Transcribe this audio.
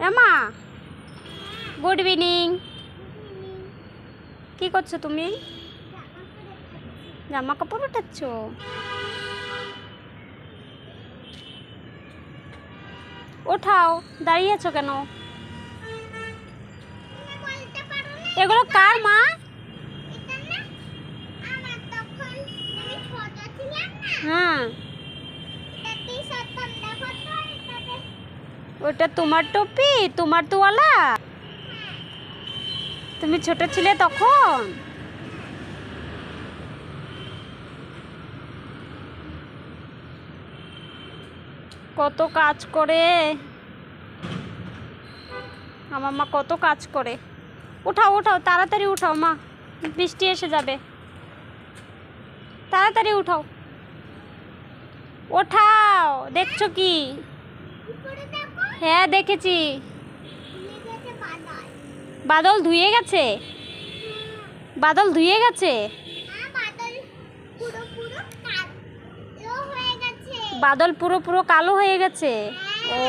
এমা good evening. কি করছো তুমি? জামা কাপড় উঠাচ্ছ? ওঠাও, দাঁড়িয়ে আছো কেন? এগুলো কার মা? হ্যাঁ, ওটা তোমার টুপি, তোমার তোয়ালা? তুমি ছোট ছিলে তখন? কত কাজ করে আমার মা, কত কাজ করে। উঠাও উঠাও, তাড়াতাড়ি উঠাও মা, বৃষ্টি এসে যাবে। তাড়াতাড়ি উঠাও, ওঠাও। দেখছো কি? হ্যাঁ দেখেছি। বাদল ধুয়ে গেছে? বাদল ধুয়ে গেছে? বাদল পুরো পুরো কালো হয়ে গেছে? ও